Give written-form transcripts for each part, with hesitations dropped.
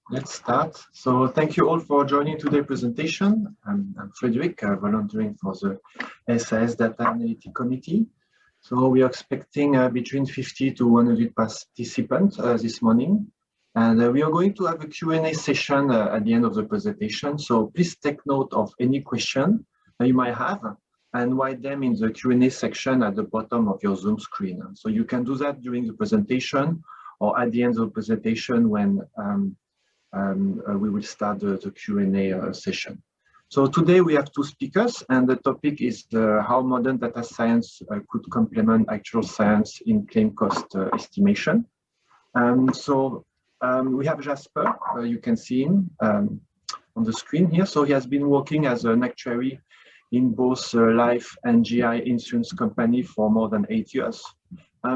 Let's start. So thank you all for joining today's presentation. I'm Frederick, volunteering for the SAS Data Analytics Committee. So we are expecting between 50 to 100 participants this morning. And we are going to have a Q&A session at the end of the presentation. So please take note of any question that you might have and write them in the Q&A section at the bottom of your Zoom screen. So you can do that during the presentation or at the end of the presentation when we will start the Q&A session. So today we have two speakers, and the topic is how modern data science could complement actual science in claim cost estimation. We have Jasper, you can see him on the screen here. So he has been working as an actuary in both life and GI insurance company for more than 8 years.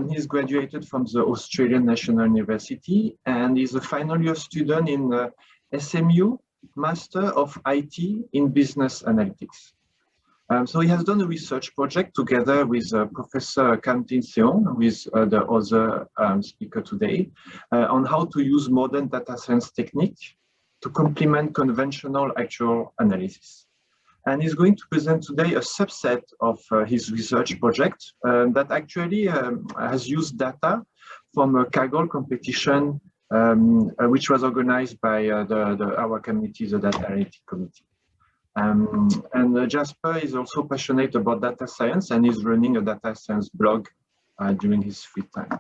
He's graduated from the Australian National University and is a final year student in the SMU Master of IT in Business Analytics. So he has done a research project together with Professor Kam-Tin Seong, who is the other speaker today, on how to use modern data science technique to complement conventional actual analysis. And he's going to present today a subset of his research project that actually has used data from a Kaggle competition, which was organized by our committee, the Data Analytics Committee. Jasper is also passionate about data science and is running a data science blog during his free time.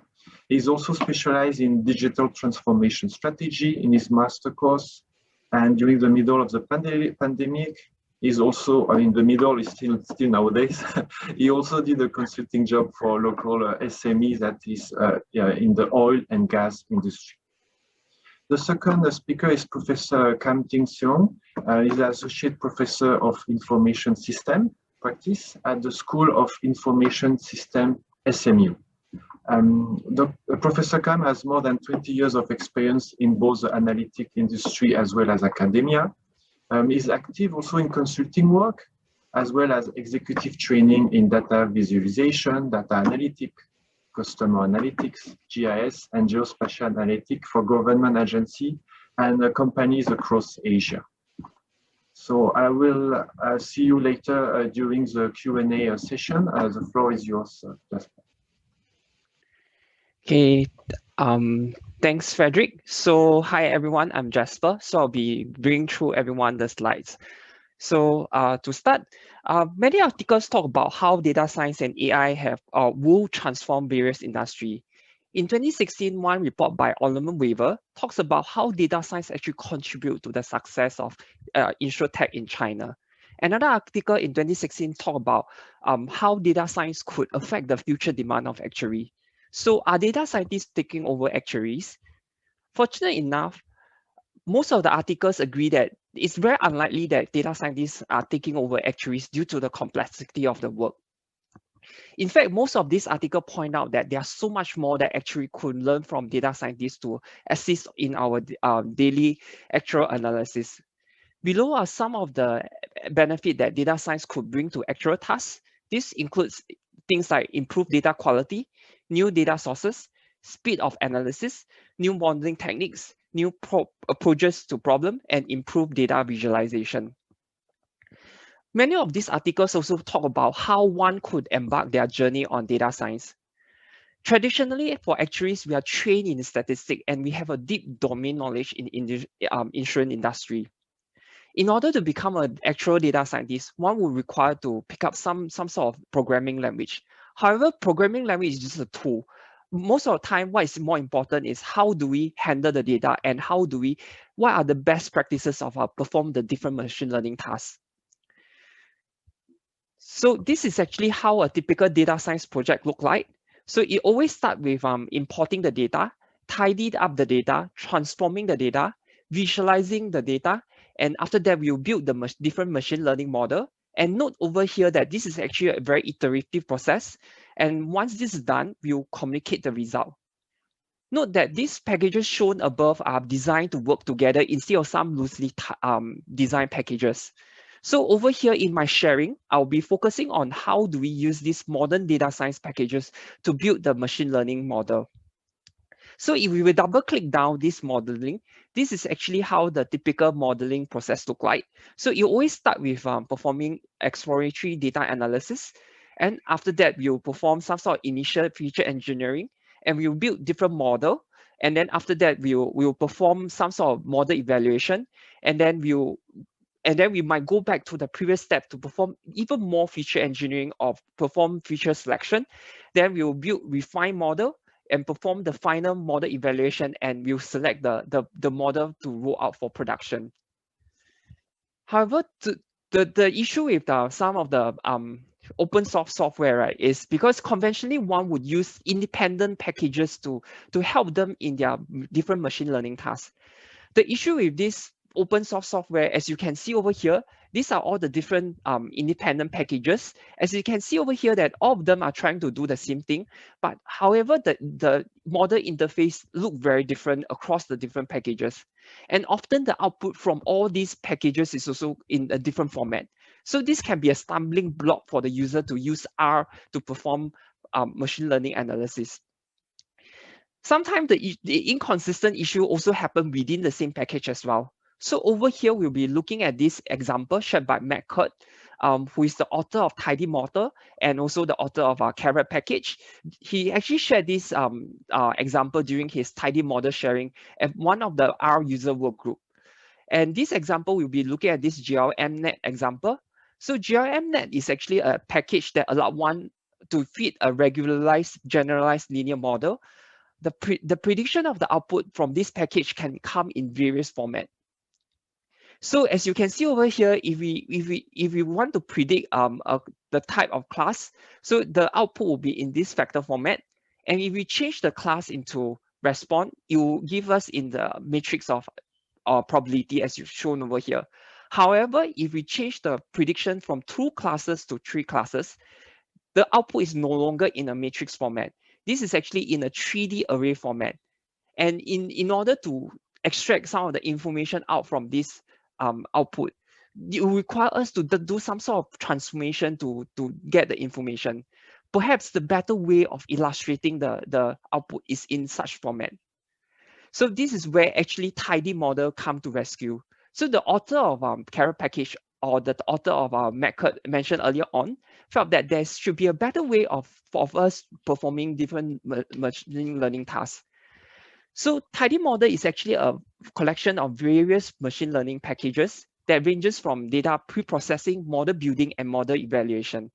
He's also specialized in digital transformation strategy in his master course. And during the middle of the pandemic, he's also, in the middle, is still nowadays. He also did a consulting job for local SME that is in the oil and gas industry. The second speaker is Professor Kam-Tin Seong. He's an associate professor of information system practice at the School of Information System SMU. Professor Kam has more than 20 years of experience in both the analytic industry as well as academia. He's active also in consulting work, as well as executive training in data visualization, data analytics, customer analytics, GIS, and geospatial analytics for government agencies and companies across Asia. So I will see you later during the Q&A session. The floor is yours, Jasper. Okay. Thanks, Frederick. So hi, everyone. I'm Jasper. So I'll be bringing through everyone the slides. So to start, many articles talk about how data science and AI will transform various industries. In 2016, one report by Oliver Weaver talks about how data science actually contribute to the success of insurtech in China. Another article in 2016 talked about how data science could affect the future demand of actuary. So are data scientists taking over actuaries? Fortunately enough, most of the articles agree that it's very unlikely that data scientists are taking over actuaries due to the complexity of the work. In fact, most of these articles point out that there's so much more that actuary could learn from data scientists to assist in our daily actual analysis. Below are some of the benefits that data science could bring to actual tasks. This includes things like improved data quality, new data sources, speed of analysis, new modeling techniques, new approaches to problem, and improved data visualization. Many of these articles also talk about how one could embark their journey on data science. Traditionally, for actuaries, we are trained in statistics and we have a deep domain knowledge in insurance industry. In order to become an actual data scientist, one would require to pick up some sort of programming language. However, programming language is just a tool. Most of the time, what is more important is how do we handle the data and what are the best practices of perform the different machine learning tasks. So this is actually how a typical data science project look like. So it always starts with importing the data, tidying up the data, transforming the data, visualizing the data, and after that, we'll build the different machine learning model. And note over here that this is actually a very iterative process. And once this is done, we'll communicate the result. Note that these packages shown above are designed to work together instead of some loosely designed packages. So over here in my sharing, I'll be focusing on how do we use these modern data science packages to build the machine learning model. So if we will double click down this modeling, This is actually how the typical modeling process look like. So you always start with performing exploratory data analysis. And after that, we'll perform some sort of initial feature engineering, and we'll build different model. And then after that, we'll perform some sort of model evaluation. And then we might go back to the previous step to perform even more feature engineering or perform feature selection. Then we'll build refined model and perform the final model evaluation, and we'll select the model to roll out for production. However, the issue with some of the open source software, right, is because conventionally one would use independent packages to help them in their different machine learning tasks. The issue with this open source software, as you can see over here, these are all the different independent packages. As you can see over here that all of them are trying to do the same thing, but however, the model interface look very different across the different packages. And often the output from all these packages is also in a different format. So this can be a stumbling block for the user to use R to perform machine learning analysis. Sometimes the inconsistent issue also happen within the same package as well. So over here, we'll be looking at this example shared by Matt Kurt, who is the author of Tidymodels and also the author of our Carrot package. He actually shared this example during his Tidymodel sharing at one of the R user work group. And this example, we'll be looking at this GLMNet example. So GLMNet is actually a package that allows one to feed a regularized generalized linear model. The prediction of the output from this package can come in various formats. So as you can see over here, if we want to predict the type of class, so the output will be in this vector format. And if we change the class into response, it will give us in the matrix of probability as you've shown over here. However, if we change the prediction from 2 classes to 3 classes, the output is no longer in a matrix format. This is actually in a 3D array format. And in order to extract some of the information out from this output, it will require us to do some sort of transformation to get the information. Perhaps the better way of illustrating the output is in such format. So this is where actually Tidymodels come to rescue. So the author of Carrot package or the author of our method mentioned earlier on felt that there should be a better way of us performing different machine learning tasks. So Tidymodels is actually a collection of various machine learning packages that ranges from data pre-processing, model building, and model evaluation.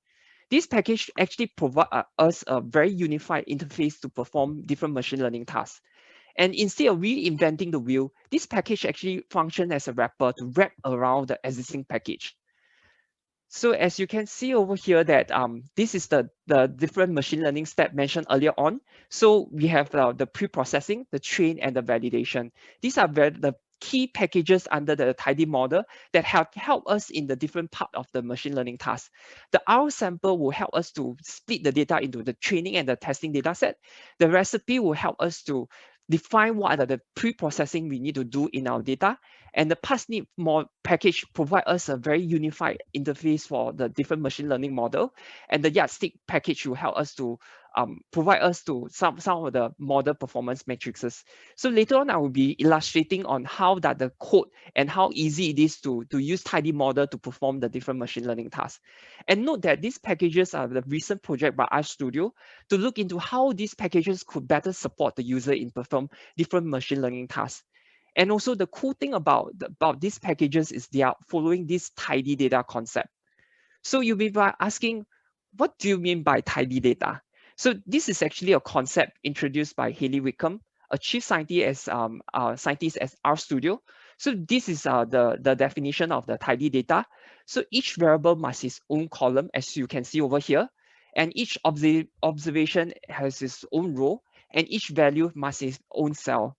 This package actually provides us a very unified interface to perform different machine learning tasks. And instead of reinventing the wheel, this package actually functions as a wrapper to wrap around the existing package. So as you can see over here that this is the different machine learning step mentioned earlier on. So we have the pre-processing, the train, and the validation. These are the key packages under the Tidymodels that help us in the different part of the machine learning task. The R sample will help us to split the data into the training and the testing data set. The recipe will help us to define what are the pre-processing we need to do in our data. And the parsnip package provide us a very unified interface for the different machine learning model. And the yardstick package will help us to provide us to some of the model performance matrices. So later on, I will be illustrating on how that the code and how easy it is to use Tidymodels to perform the different machine learning tasks. And note that these packages are the recent project by RStudio to look into how these packages could better support the user in perform different machine learning tasks. And also the cool thing about these packages is they are following this tidy data concept. So you'll be asking, what do you mean by tidy data? So this is actually a concept introduced by Haley Wickham, a chief scientist at RStudio. So this is the definition of the tidy data. So each variable must its own column, as you can see over here, and each observation has its own row, and each value must its own cell.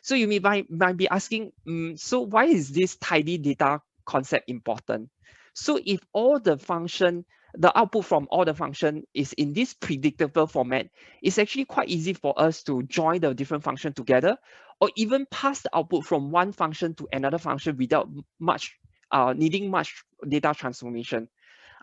So you might be asking, so why is this tidy data concept important? So if all the function, the output from all the function is in this predictable format, it's actually quite easy for us to join the different function together, or even pass the output from one function to another function without needing much data transformation.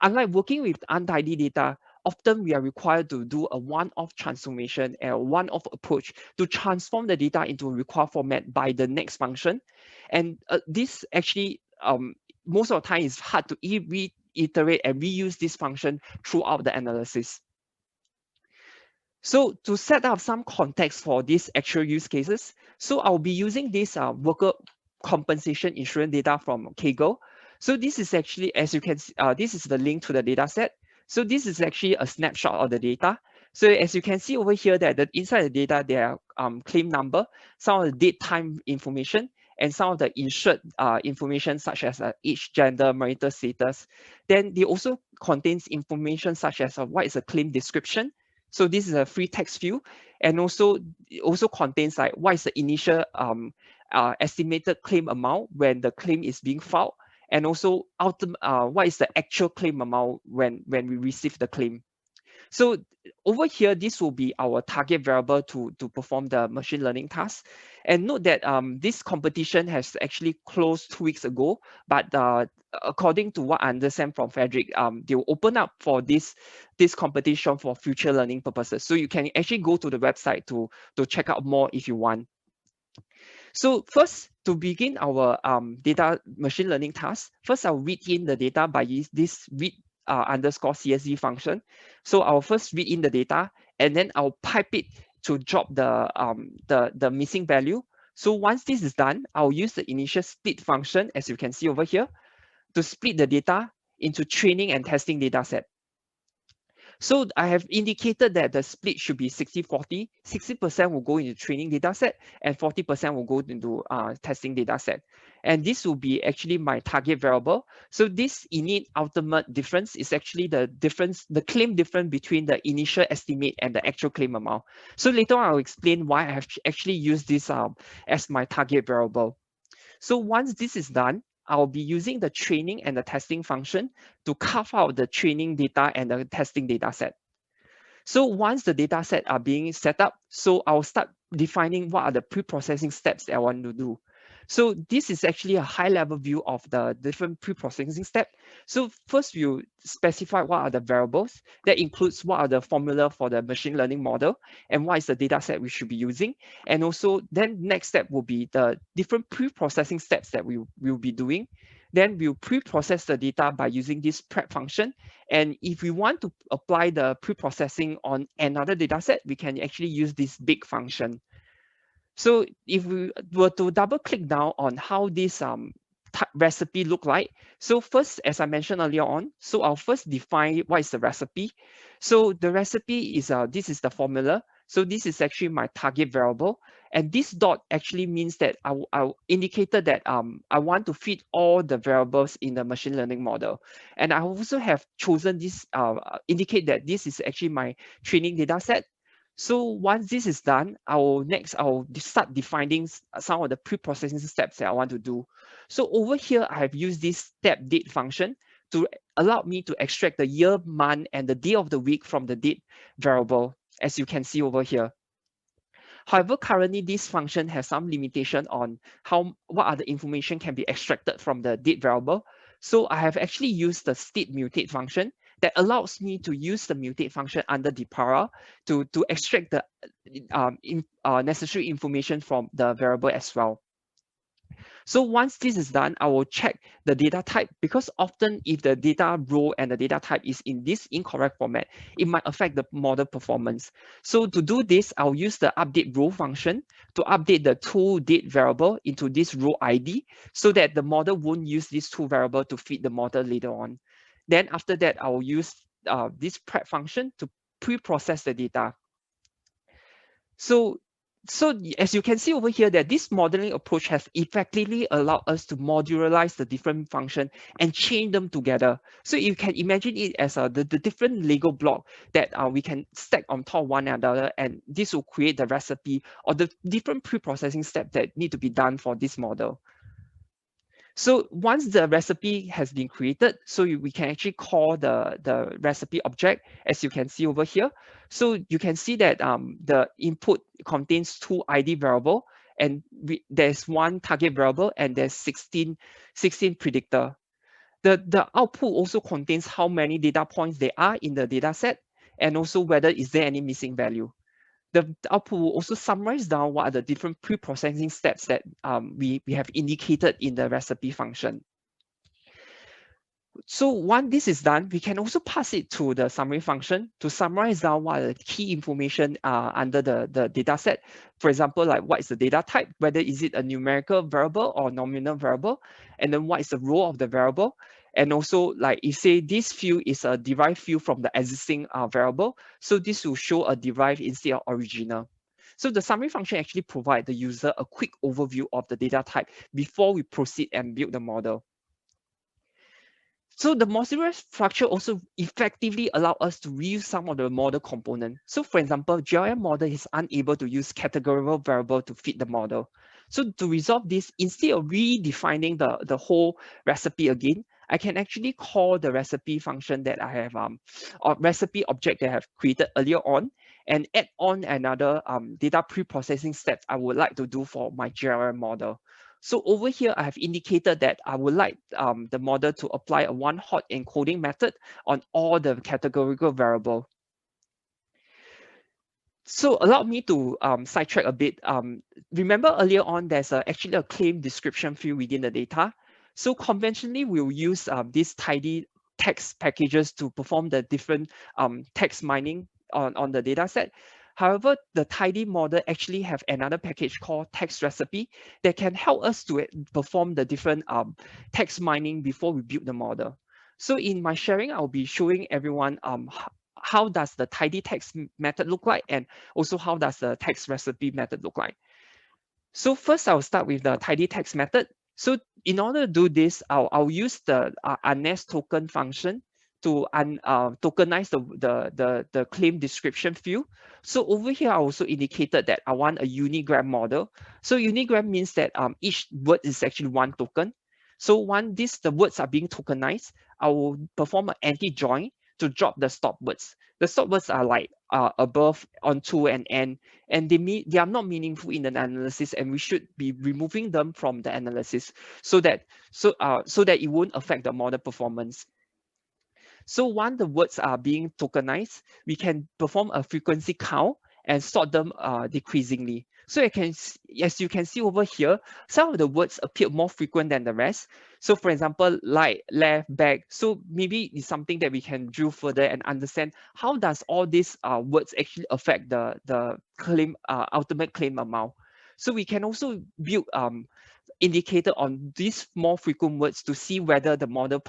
Unlike working with untidy data, often we are required to do a one-off transformation and a one-off approach to transform the data into a required format by the next function. And this actually, most of the time, is hard to reiterate and reuse this function throughout the analysis. So to set up some context for these actual use cases, so I'll be using this worker compensation insurance data from Kaggle. So this is actually, as you can see, this is the link to the data set. So this is actually a snapshot of the data. So as you can see over here, that inside the data, there are claim number, some of the date time information, and some of the insured information such as age, gender, marital status. Then they also contains information such as what is a claim description. So this is a free text field, and also it also contains like what is the initial estimated claim amount when the claim is being filed, and also what is the actual claim amount when we receive the claim. So over here, this will be our target variable to perform the machine learning task. And note that this competition has actually closed 2 weeks ago, but according to what I understand from Frederick, they will open up for this competition for future learning purposes. So you can actually go to the website to check out more if you want. So first, to begin our data machine learning task, first I'll read in the data by this read underscore CSV function. So I'll first read in the data, and then I'll pipe it to drop the missing value. So once this is done, I'll use the initial split function, as you can see over here, to split the data into training and testing data set. So I have indicated that the split should be 60-40. 60% will go into training data set and 40% will go into testing data set. And this will be actually my target variable. So this init ultimate difference is actually the difference, the claim difference between the initial estimate and the actual claim amount. So later on, I'll explain why I have actually used this as my target variable. So once this is done, I'll be using the training and the testing function to carve out the training data and the testing data set. So once the data set are being set up, so I'll start defining what are the pre-processing steps that I want to do. So this is actually a high-level view of the different pre-processing steps. So first, you specify what are the variables. That includes what are the formula for the machine learning model and what is the data set we should be using. And also, then next step will be the different pre-processing steps that we will be doing. Then we'll pre-process the data by using this prep function. And if we want to apply the pre-processing on another data set, we can actually use this big function. So if we were to double click down on how this recipe look like. So first, as I mentioned earlier on, so I'll first define what is the recipe. So the recipe is, this is the formula. So this is actually my target variable. And this dot actually means that I indicated that I want to fit all the variables in the machine learning model. And I also have chosen this, indicate that this is actually my training data set. So once this is done, I'll start defining some of the pre-processing steps that I want to do. So over here, I have used this step date function to allow me to extract the year, month, and the day of the week from the date variable, as you can see over here. However, currently this function has some limitation on what other information can be extracted from the date variable. So I have actually used the state mutate function that allows me to use the mutate function under dpara to extract the necessary information from the variable as well. So once this is done, I will check the data type, because often if the data row and the data type is in this incorrect format, it might affect the model performance. So to do this, I'll use the update row function to update the two date variable into this row ID so that the model won't use these two variables to feed the model later on. Then after that, I will use this prep function to pre-process the data. So as you can see over here, that this modeling approach has effectively allowed us to modularize the different functions and chain them together. So you can imagine it as the different Lego block that we can stack on top of one another, and this will create the recipe or the different pre-processing steps that need to be done for this model. So once the recipe has been created, so we can actually call the recipe object, as you can see over here. So you can see that the input contains two ID variable, and there's one target variable, and there's 16 predictor. The output also contains how many data points there are in the data set. and also whether is there any missing value. The output will also summarize down what are the different pre-processing steps that we have indicated in the recipe function. So once this is done, we can also pass it to the summary function to summarize down what are the key information under the data set. For example, like what is the data type, whether is it a numerical variable or nominal variable, and then what is the role of the variable. And also, like if say this field is a derived field from the existing variable, so this will show a derived instead of original. So the summary function actually provides the user a quick overview of the data type before we proceed and build the model. So the modular structure also effectively allows us to reuse some of the model components. So for example, GLM model is unable to use categorical variable to fit the model. So to resolve this, instead of redefining the whole recipe again, I can actually call the recipe function that I have, or recipe object that I have created earlier on, and add on another data pre-processing step I would like to do for my GLM model. So over here, I have indicated that I would like the model to apply a one-hot encoding method on all the categorical variable. So allow me to sidetrack a bit. Remember earlier on, there's actually a claim description field within the data. So conventionally, we'll use these tidy text packages to perform the different text mining on the data set. However, the tidy model actually have another package called text recipe that can help us to perform the different text mining before we build the model. So in my sharing, I'll be showing everyone how does the tidy text method look like, and also how does the text recipe method look like. So first, I'll start with the tidy text method. So in order to do this, I'll use the unNest token function to tokenize the claim description field. So over here, I also indicated that I want a unigram model. So unigram means that each word is actually one token. So once the words are being tokenized, I will perform an anti-join to drop the stop words. The stop words are like above, onto, and end, and they are not meaningful in the analysis, and we should be removing them from the analysis so that it won't affect the model performance. So once the words are being tokenized, we can perform a frequency count and sort them decreasingly. So as you can see over here, some of the words appear more frequent than the rest. So for example, like, left, back. So maybe it's something that we can drill further and understand how does all these words actually affect the claim ultimate claim amount. So we can also build indicator on these more frequent words to see whether the model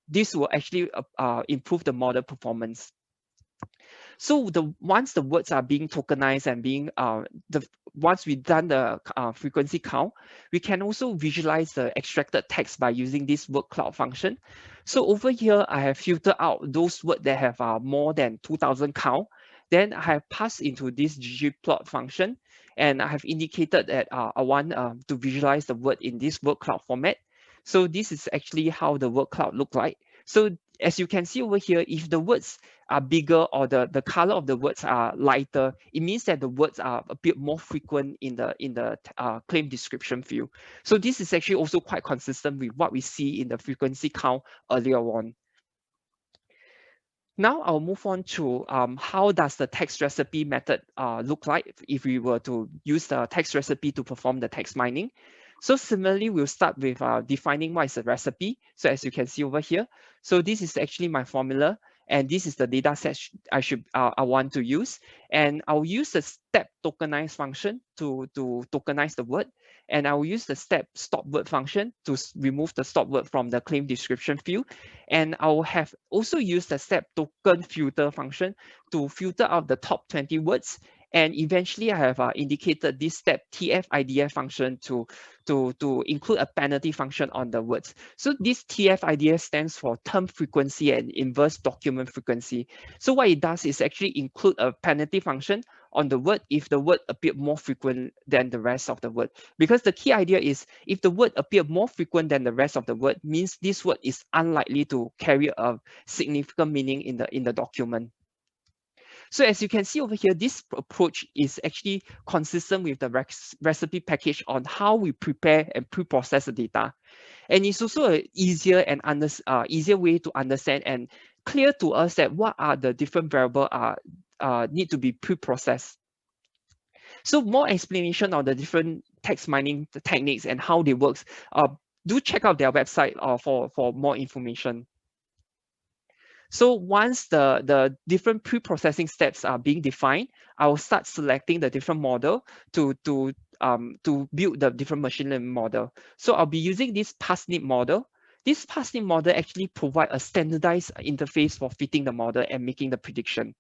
this will actually improve the model performance. So once the words are being tokenized and being once we've done the frequency count, we can also visualize the extracted text by using this word cloud function. So over here, I have filtered out those words that have more than 2000 count. Then I have passed into this ggplot function, and I have indicated that I want to visualize the word in this word cloud format. So this is actually how the word cloud look like. So as you can see over here, if the words are bigger or the color of the words are lighter, it means that the words are a bit more frequent in the claim description field. So this is actually also quite consistent with what we see in the frequency count earlier on. Now I'll move on to how does the text recipe method look like if we were to use the text recipe to perform the text mining. So similarly, we'll start with defining what is a recipe. So as you can see over here, so this is actually my formula, and this is the data set I want to use. And I'll use the step tokenize function to tokenize the word. And I will use the step stop word function to remove the stop word from the claim description field. And I will have also used the step token filter function to filter out the top 20 words. And eventually I have indicated this step TF-IDF function to include a penalty function on the words. So this TF-IDF stands for term frequency and inverse document frequency. So what it does is actually include a penalty function on the word if the word appear more frequent than the rest of the word. Because the key idea is if the word appear more frequent than the rest of the word, means this word is unlikely to carry a significant meaning in the document. So as you can see over here, this approach is actually consistent with the recipe package on how we prepare and pre-process the data. And it's also an easier way to understand and clear to us that what are the different variables need to be pre-processed. So more explanation on the different text mining techniques and how they work, do check out their website for more information. So once the different pre-processing steps are being defined, I will start selecting the different model to build the different machine learning model. So I'll be using this parsnip model. This parsnip model actually provide a standardized interface for fitting the model and making the prediction.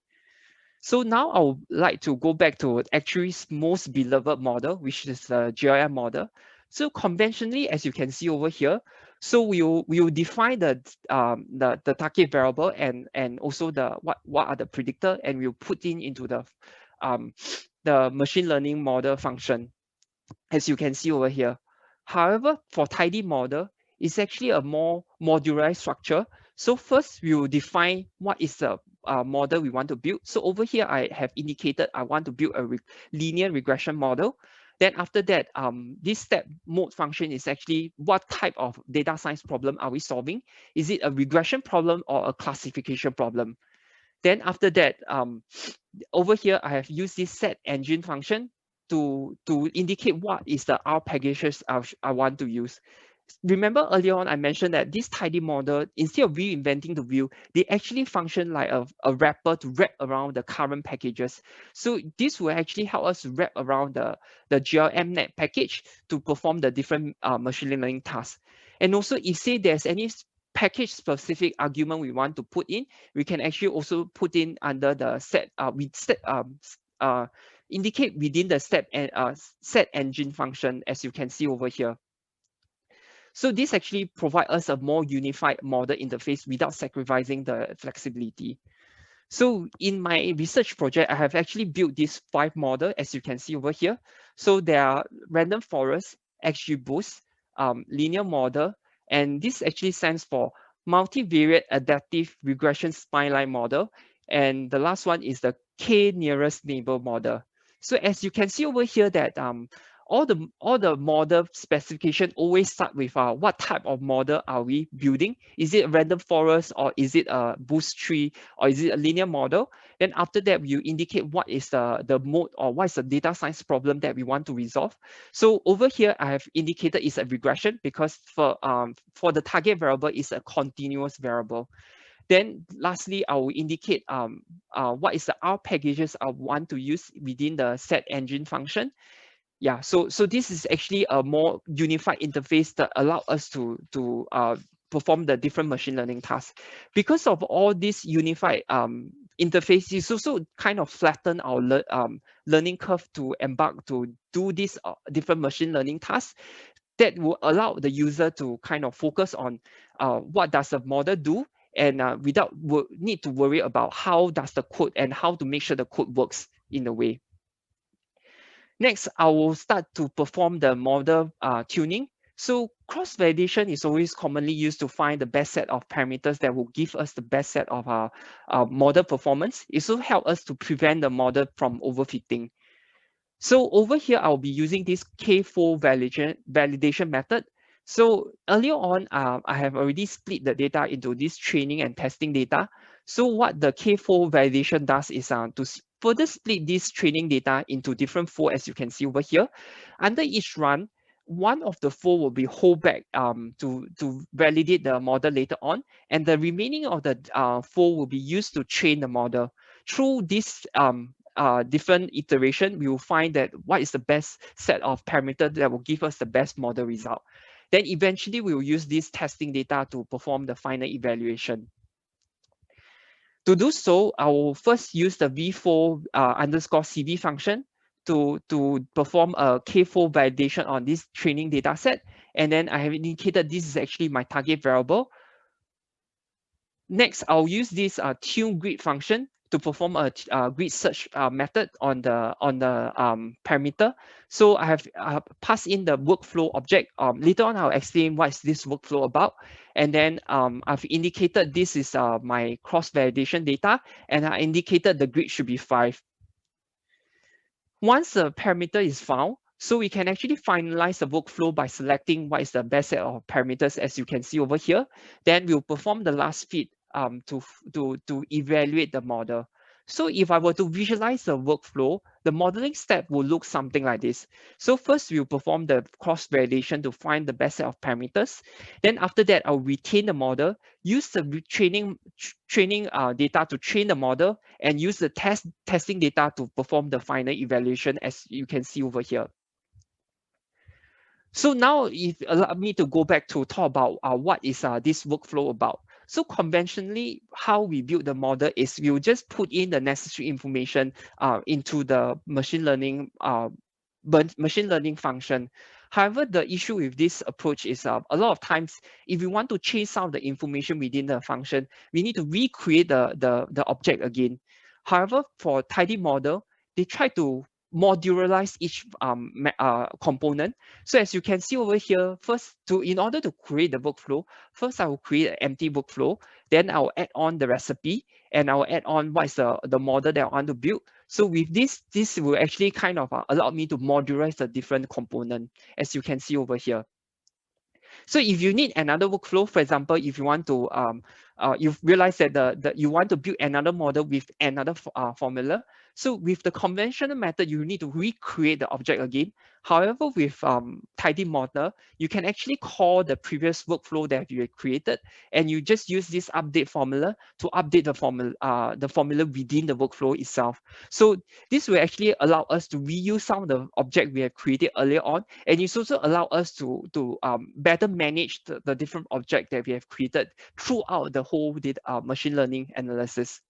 So now I would like to go back to actuary's most beloved model, which is the GLM model. So conventionally, as you can see over here, so we'll define the target variable and also the what are the predictor, and we'll put into the machine learning model function, as you can see over here. However, for Tidymodel, it's actually a more modularized structure. So first, we will define what is the model we want to build. So over here, I have indicated I want to build a linear regression model. Then after that, this step mode function is actually what type of data science problem are we solving? Is it a regression problem or a classification problem? Then after that, over here, I have used this set engine function to indicate what is the R packages I want to use. Remember earlier on, I mentioned that this Tidymodel, instead of reinventing the wheel, they actually function like a wrapper to wrap around the current packages. So this will actually help us wrap around the GLMnet package to perform the different machine learning tasks. And also, if say there's any package specific argument we want to put in, we can actually also put in under the indicate within the set engine function, as you can see over here. So this actually provides us a more unified model interface without sacrificing the flexibility. So in my research project, I have actually built these 5 models, as you can see over here. So there are random forest, XGBoost, linear model, and this actually stands for multivariate adaptive regression spline model. And the last one is the K nearest neighbor model. So as you can see over here that all the model specification always start with what type of model are we building? Is it a random forest, or is it a boost tree, or is it a linear model? Then after that, you indicate what is the mode, or what is the data science problem that we want to resolve. So over here, I have indicated it's a regression because for the target variable is a continuous variable. Then lastly, I will indicate what is the R packages I want to use within the set engine function. Yeah, so this is actually a more unified interface that allow us to perform the different machine learning tasks. Because of all this unified interface, it's also kind of flatten our learning curve to embark to do these different machine learning tasks that will allow the user to kind of focus on what does the model do, and without need to worry about how does the code and how to make sure the code works in a way. Next, I will start to perform the model tuning. So cross-validation is always commonly used to find the best set of parameters that will give us the best set of model performance. It also helps us to prevent the model from overfitting. So over here, I'll be using this K4 validation method. So earlier on, I have already split the data into this training and testing data. So what the K4 validation does is to further split this training data into different fold, as you can see over here. Under each run, one of the fold will be hold back to validate the model later on, and the remaining of the fold will be used to train the model. Through this different iteration, we will find that what is the best set of parameters that will give us the best model result. Then eventually we will use this testing data to perform the final evaluation. To do so, I will first use the v4 underscore CV function to perform a K4 validation on this training data set. And then I have indicated this is actually my target variable. Next, I'll use this tune grid function to perform a grid search method on the parameter. So I have passed in the workflow object. Later on, I'll explain what is this workflow about. And then I've indicated this is my cross-validation data, and I indicated the grid should be 5. Once the parameter is found, so we can actually finalize the workflow by selecting what is the best set of parameters, as you can see over here. Then we'll perform the last fit to evaluate the model. So if I were to visualize the workflow, the modeling step will look something like this. So first we'll perform the cross validation to find the best set of parameters. Then after that, I'll retain the model, use the training data to train the model, and use the testing data to perform the final evaluation, as you can see over here. So now, if allow me to go back to talk about what is this workflow about. So conventionally, how we build the model is we'll just put in the necessary information into the machine learning function. However, the issue with this approach is a lot of times, if we want to change some of the information within the function, we need to recreate the object again. However, for Tidymodel, they try to modularize each component. So as you can see over here, first, in order to create the workflow, first I will create an empty workflow, then I'll add on the recipe, and I'll add on what is the model that I want to build. So with this will actually kind of allow me to modularize the different component, as you can see over here. So if you need another workflow, for example, if you want to, you've realized that you want to build another model with another formula. So with the conventional method, you need to recreate the object again. However, with Tidymodel, you can actually call the previous workflow that you had created, and you just use this update formula to update the formula within the workflow itself. So this will actually allow us to reuse some of the object we have created earlier on, and it's also allow us to better manage the different object that we have created throughout the whole machine learning analysis.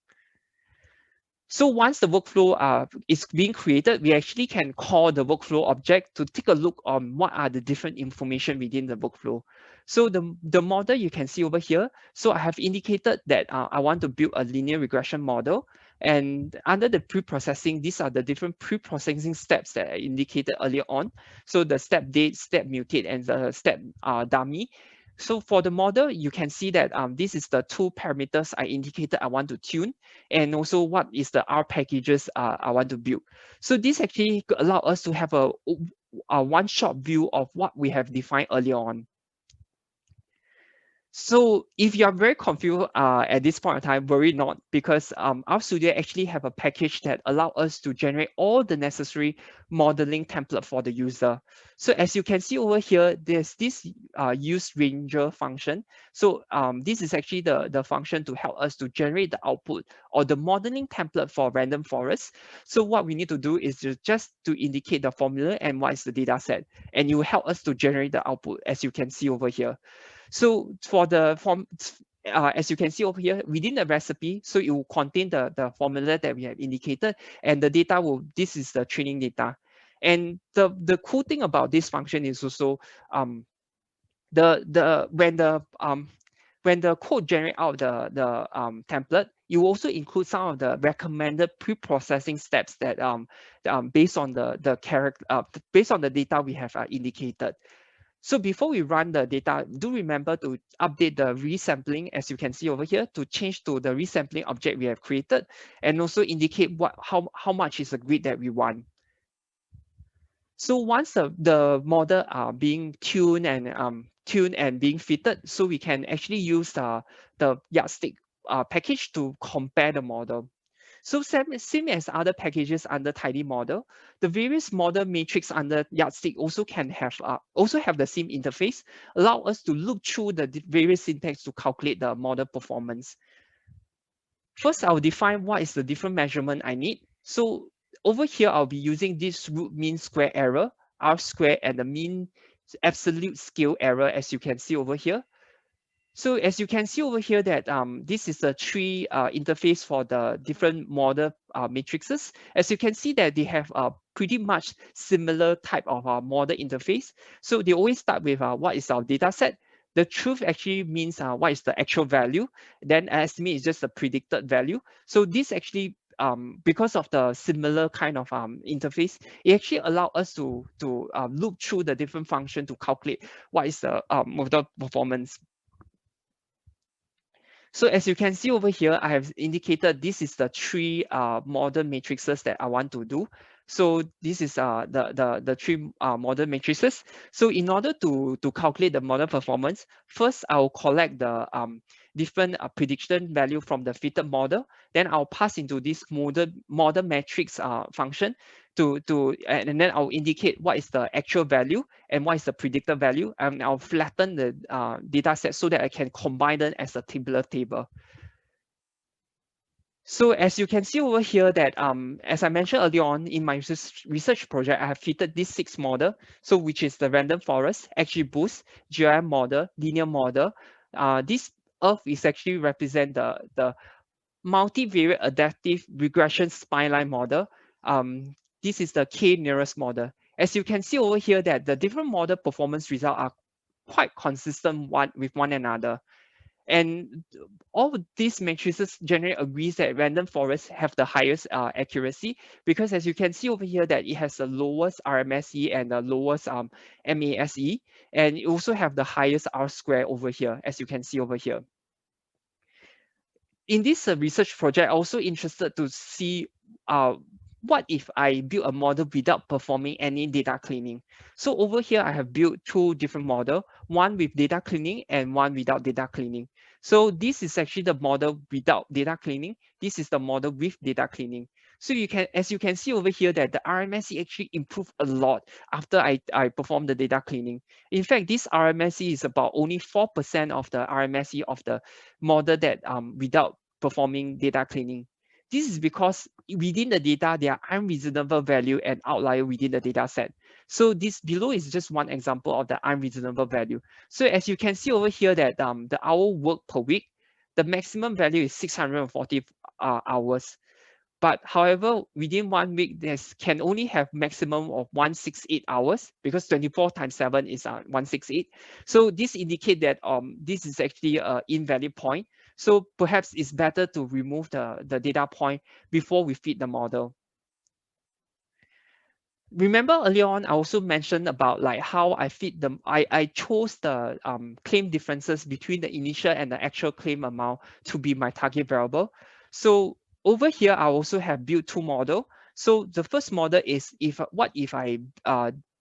So once the workflow is being created, we actually can call the workflow object to take a look on what are the different information within the workflow. So the model you can see over here. So I have indicated that I want to build a linear regression model. And under the pre-processing, these are the different pre-processing steps that I indicated earlier on. So the step date, step mutate, and the step dummy. So for the model, you can see that this is the two parameters I indicated I want to tune, and also what is the R packages I want to build. So this actually allow us to have a one-shot view of what we have defined earlier on. So if you are very confused at this point in time, worry not, because our studio actually have a package that allow us to generate all the necessary modeling template for the user. So as you can see over here, there's this use ranger function. So this is actually the function to help us to generate the output or the modeling template for random forest. So what we need to do is just to indicate the formula and what is the data set, and it will help us to generate the output, as you can see over here. So for the form, as you can see over here, within the recipe, so it will contain the formula that we have indicated, and the data this is the training data. And the cool thing about this function is also when the code generate out the template, you also include some of the recommended pre-processing steps that based on based on the data we have indicated. So before we run the data, do remember to update the resampling, as you can see over here, to change to the resampling object we have created, and also indicate how much is the grid that we want. So once the model are being tuned and being fitted, so we can actually use the yardstick package to compare the model. So same as other packages under Tidymodel, the various model matrix under Yardstick also can have the same interface, allow us to look through the various syntax to calculate the model performance. First, I'll define what is the different measurement I need. So over here, I'll be using this root mean square error, R square, and the mean absolute scale error, as you can see over here. So as you can see over here that this is the tree interface for the different model matrices. As you can see that they have a pretty much similar type of model interface. So they always start with what is our data set. The truth actually means what is the actual value. Then estimate is just the predicted value. So this actually because of the similar kind of interface, it actually allows us to look through the different function to calculate what is the model performance. So as you can see over here, I have indicated this is the three model matrices that I want to do. So this is the three model matrices. So in order to calculate the model performance, first I'll collect the different prediction value from the fitted model. Then I'll pass into this model matrix function and then I'll indicate what is the actual value and what is the predicted value, and I'll flatten the data set so that I can combine them as a tabular table. So as you can see over here that as I mentioned earlier on in my research project, I have fitted these 6 model. So which is the random forest, XGBoost, GIM model, linear model. This Earth is actually represent the multivariate adaptive regression spineline model. This is the K nearest model. As you can see over here that the different model performance results are quite consistent with one another. And all of these matrices generally agrees that random forests have the highest accuracy, because as you can see over here that it has the lowest RMSE and the lowest MASE, and it also have the highest R square over here, as you can see over here. In this research project, I'm also interested to see what if I build a model without performing any data cleaning. So over here, I have built 2 different models, one with data cleaning and one without data cleaning. So this is actually the model without data cleaning. This is the model with data cleaning. So as you can see over here that the RMSE actually improved a lot after I performed the data cleaning. In fact, this RMSE is about only 4% of the RMSE of the model that without performing data cleaning. This is because within the data, there are unreasonable value and outlier within the data set. So this below is just one example of the unreasonable value. So as you can see over here that the hour work per week, the maximum value is 640 hours. But however, within 1 week, this can only have maximum of 168 hours because 24 times 7 is 168. So this indicates that this is actually an invalid point. So perhaps it's better to remove the data point before we feed the model. Remember earlier on, I also mentioned about like how I chose the claim differences between the initial and the actual claim amount to be my target variable. So over here, I also have built 2 models. So the first model is what if I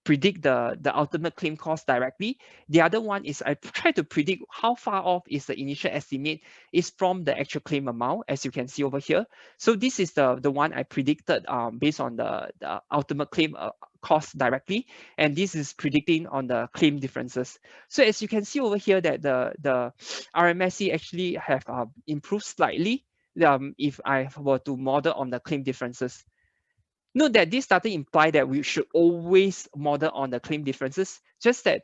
predict the ultimate claim cost directly. The other one is I try to predict how far off is the initial estimate is from the actual claim amount, as you can see over here. So this is the one I predicted based on the ultimate claim cost directly, and this is predicting on the claim differences. So as you can see over here that the RMSE actually have improved slightly if I were to model on the claim differences. Note that this doesn't imply that we should always model on the claim differences, just that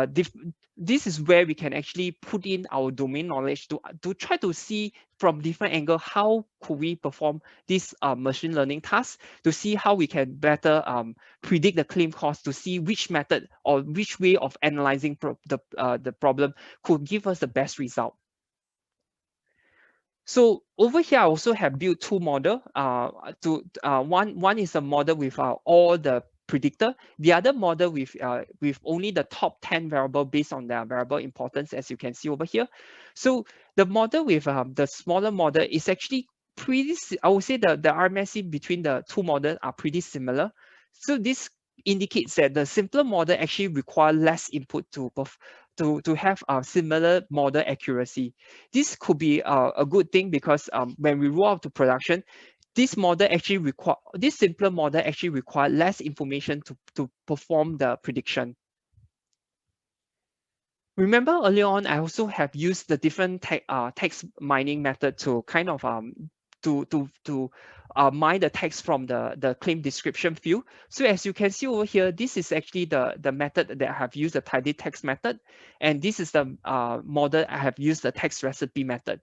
this is where we can actually put in our domain knowledge to try to see from different angle how could we perform this machine learning task to see how we can better predict the claim cost, to see which method or which way of analyzing the problem could give us the best result. So over here, I also have built 2 models. One is a model with all the predictor. The other model with only the top 10 variable based on their variable importance, as you can see over here. So the model with the smaller model is actually pretty. I would say the RMSE between the 2 models are pretty similar. So this indicates that the simpler model actually require less input to have a similar model accuracy. This could be a good thing because when we roll out to production, this simpler model actually require less information to perform the prediction. Remember earlier on, I also have used the different text mining method to kind of mine the text from the claim description field. So as you can see over here, this is actually the method that I have used, the tidy text method. And this is the model I have used, the text recipe method.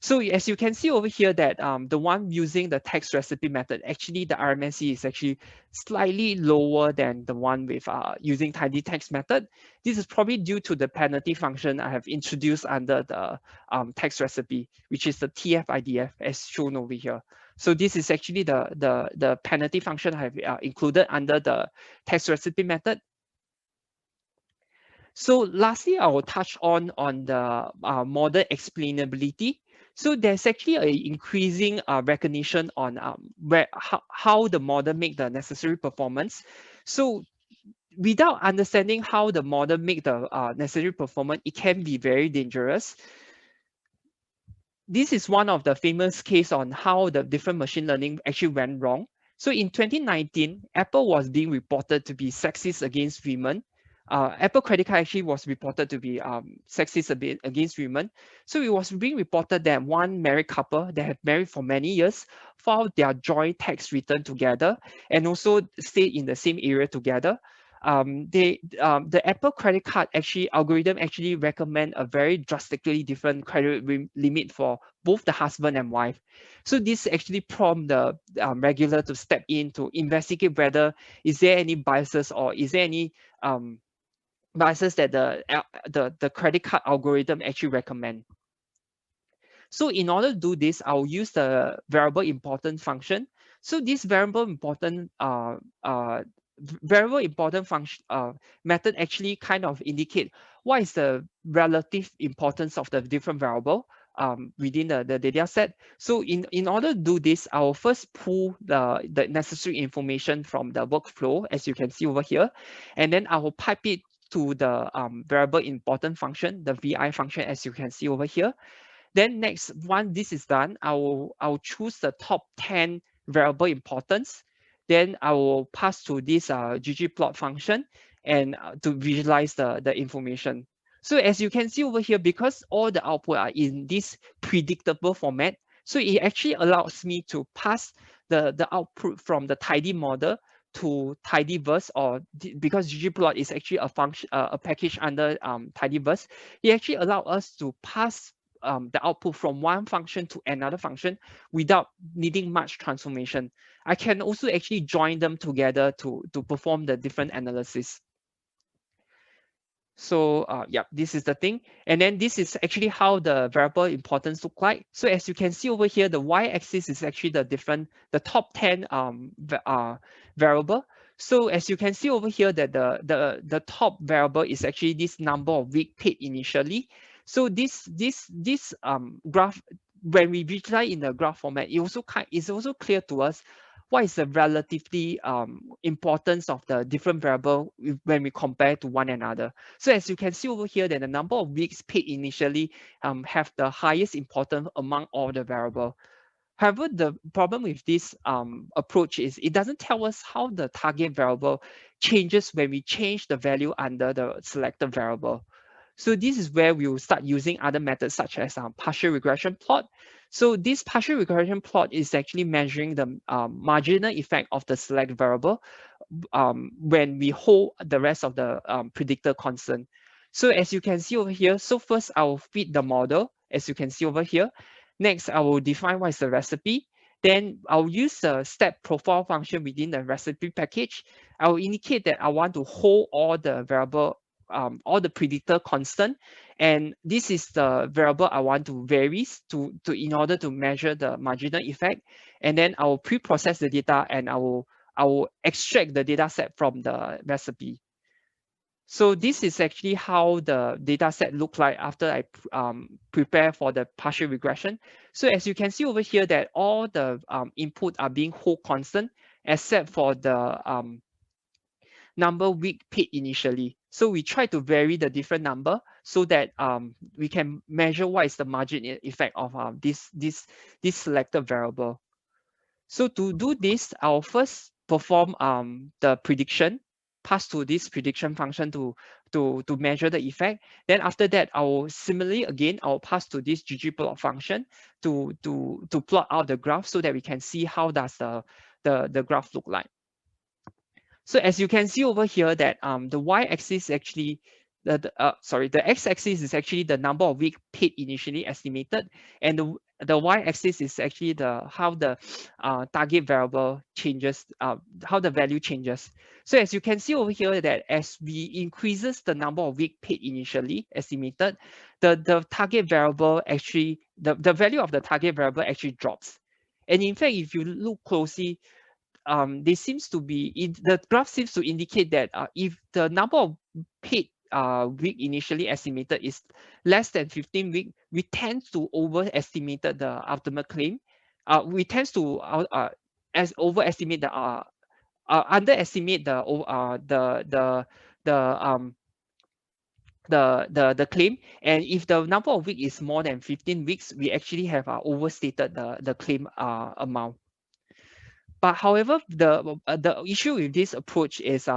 So as you can see over here that the one using the text recipe method, actually the RMSE is actually slightly lower than the one with using tidy text method. This is probably due to the penalty function I have introduced under the text recipe, which is the TF-IDF as shown over here. So this is actually the penalty function I have included under the text recipe method. So lastly, I will touch on the model explainability. So there's actually an increasing recognition on how the model make the necessary performance. So without understanding how the model make the necessary performance, it can be very dangerous. this is one of the famous case on how the different machine learning actually went wrong. So in 2019, Apple was being reported to be sexist against women. Apple credit card actually was reported to be sexist against women. So it was being reported that one married couple that had married for many years filed their joint tax return together and also stayed in the same area together. The Apple credit card algorithm actually recommend a very drastically different credit limit for both the husband and wife. So this actually prompt the regulator to step in to investigate whether is there any biases or is there any biases that the credit card algorithm actually recommend. So in order to do this, I'll use the variable important function. So this variable important function method actually kind of indicate what is the relative importance of the different variable within the data set. So in order to do this, I will first pull the necessary information from the workflow, as you can see over here, and then I will pipe it to the variable important function, the VI function, as you can see over here. Then next, once this is done, I'll choose the top 10 variable importance. Then I will pass to this ggplot function and to visualize the information. So as you can see over here, because all the output are in this predictable format, so it actually allows me to pass the output from the Tidymodel to Tidyverse, or because ggplot is actually a function, a package under Tidyverse, it actually allows us to pass the output from one function to another function without needing much transformation. I can also actually join them together to perform the different analysis. So yeah, this is the thing. And then this is actually how the variable importance look like. So as you can see over here, the y-axis is actually the top 10 variable. So as you can see over here that the top variable is actually this number of week paid initially. So this graph, when we visualize in the graph format, it's also clear to us what is the relatively importance of the different variable when we compare to one another. So as you can see over here, that the number of weeks paid initially have the highest importance among all the variable. However, the problem with this approach is it doesn't tell us how the target variable changes when we change the value under the selected variable. So this is where we will start using other methods such as partial regression plot. So this partial regression plot is actually measuring the marginal effect of the select variable when we hold the rest of the predictor constant. So as you can see over here, so first I will feed the model, as you can see over here. Next, I will define what is the recipe. Then I'll use the step profile function within the recipe package. I will indicate that I want to hold all the variable, all the predictor constant, and this is the variable I want to vary in order to measure the marginal effect. And then I will pre-process the data and I will extract the data set from the recipe. So this is actually how the data set look like after I prepare for the partial regression. So as you can see over here that all the input are being hold constant except for the number week paid initially. So we try to vary the different number so that we can measure what is the margin effect of this selected variable. So to do this, I'll first perform the prediction, pass to this prediction function to measure the effect. Then after that, I will similarly again, I'll pass to this ggplot function to plot out the graph so that we can see how does the graph look like. So as you can see over here that the y-axis actually, the x-axis is actually the number of weeks paid initially estimated, and the y-axis is actually how the target variable changes, how the value changes. So as you can see over here that as we increases the number of weeks paid initially estimated, the target variable actually, the value of the target variable actually drops. And in fact, if you look closely, the graph seems to indicate that if the number of paid week initially estimated is less than 15 weeks, we tend to overestimate the ultimate claim. We tend to overestimate underestimate the the claim, and if the number of weeks is more than 15 weeks, we actually have overstated the claim amount. But however, the issue with this approach is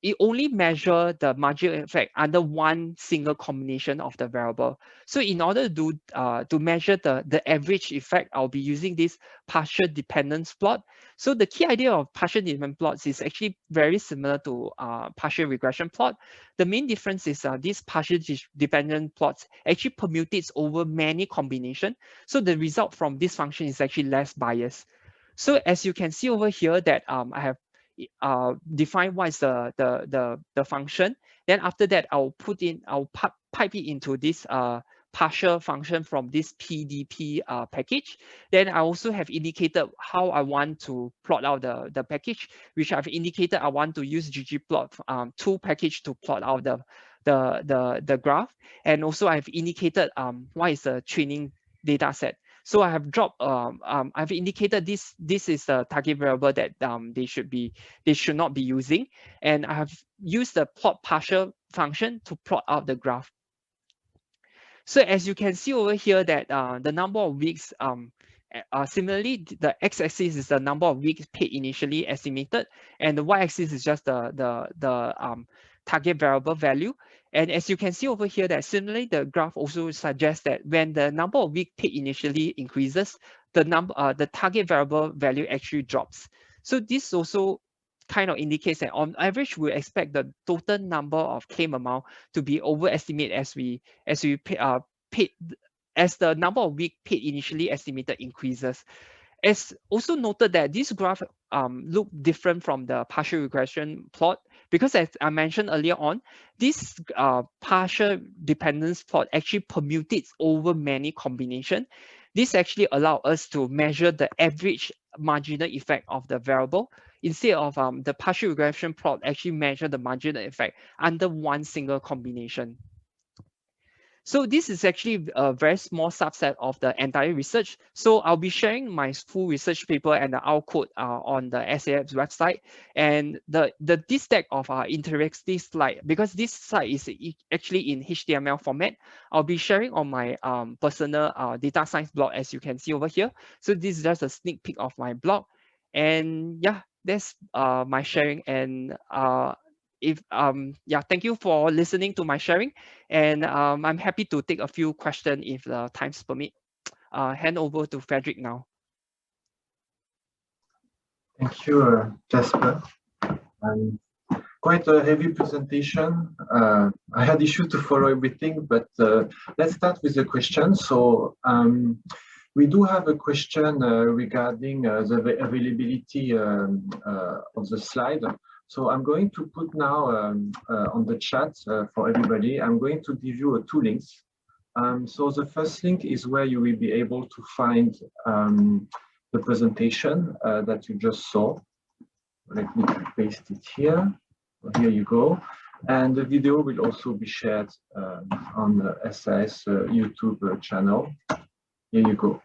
it only measures the marginal effect under one single combination of the variable. So in order to measure the average effect, I'll be using this partial dependence plot. So the key idea of partial dependence plots is actually very similar to partial regression plot. The main difference is these partial dependent plots actually permutates over many combinations. So the result from this function is actually less biased. So as you can see over here that I have define what is the function. Then after that, I'll pipe it into this partial function from this PDP package. Then I also have indicated how I want to plot out the package, which I've indicated I want to use ggplot tool package to plot out the graph. And also I've indicated what is the training data set. So I have dropped. I've indicated this is the target variable that they should not be using, and I have used the plot partial function to plot out the graph. So as you can see over here that the number of weeks similarly, the x-axis is the number of weeks paid initially estimated, and the y-axis is just the target variable value. And as you can see over here that similarly, the graph also suggests that when the number of weeks paid initially increases, the target variable value actually drops. So this also kind of indicates that on average, we expect the total number of claim amount to be overestimated as the number of weeks paid initially estimated increases. It's also noted that this graph look different from the partial regression plot because, as I mentioned earlier on, this partial dependence plot actually permutates over many combinations. This actually allows us to measure the average marginal effect of the variable instead of the partial regression plot actually measure the marginal effect under one single combination. So this is actually a very small subset of the entire research. So I'll be sharing my full research paper and the output on the SAS website. And this stack of interactive slide, because this slide is actually in HTML format, I'll be sharing on my personal data science blog, as you can see over here. So this is just a sneak peek of my blog. And yeah, that's my sharing. And thank you for listening to my sharing, and I'm happy to take a few questions if the times permit. Hand over to Frederick now. Thank you, Jasper. Quite a heavy presentation. I had issue to follow everything, but let's start with the question. So we do have a question regarding the availability of the slide. So I'm going to put now on the chat for everybody, I'm going to give you two links. So the first link is where you will be able to find the presentation that you just saw. Let me paste it here. Here you go. And the video will also be shared on the SAS YouTube channel. Here you go.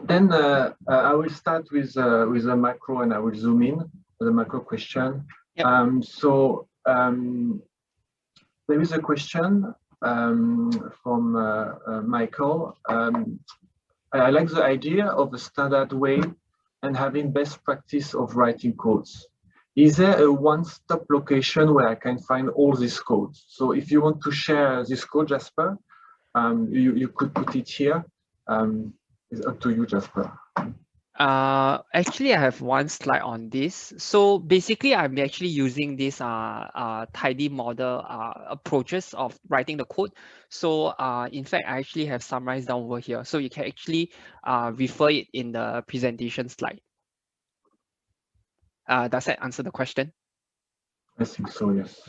Then I will start with a macro, and I will zoom in the macro question. Yep. There is a question from Michael. I like the idea of a standard way and having best practice of writing codes. Is there a one-stop location where I can find all these codes? So if you want to share this code, Jasper, you could put it here. It's up to you, Jasper. Actually, I have one slide on this. So basically, I'm actually using this Tidymodel approaches of writing the code. So in fact, I actually have summarized down over here. So you can actually refer it in the presentation slide. Does that answer the question? I think so, yes.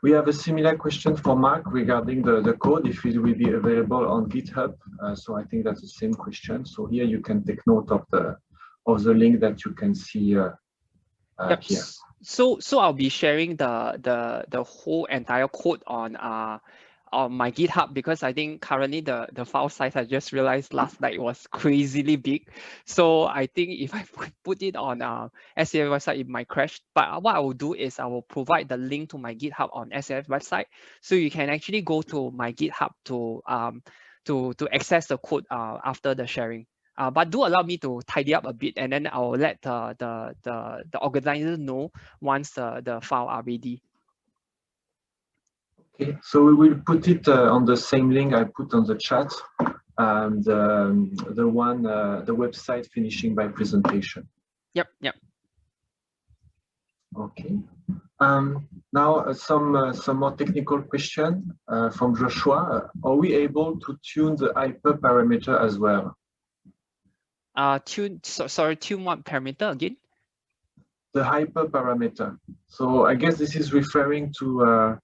We have a similar question for Mark regarding the code, if it will be available on GitHub. So I think that's the same question. So here you can take note of the link that you can see yep. Here. So I'll be sharing the whole entire code on on my GitHub, because I think currently the file size, I just realized last night, was crazily big. So I think if I put it on SAS website, it might crash. But what I will do is I will provide the link to my GitHub on SAS website, so you can actually go to my GitHub to access the code after the sharing. But do allow me to tidy up a bit, and then I will let the organizer know once the file are ready. Okay, so we will put it on the same link I put on the chat, and the website finishing by presentation. Yep. Okay. Now some more technical question from Joshua. Are we able to tune the hyperparameter as well? Tune what parameter again? The hyperparameter. So I guess this is referring to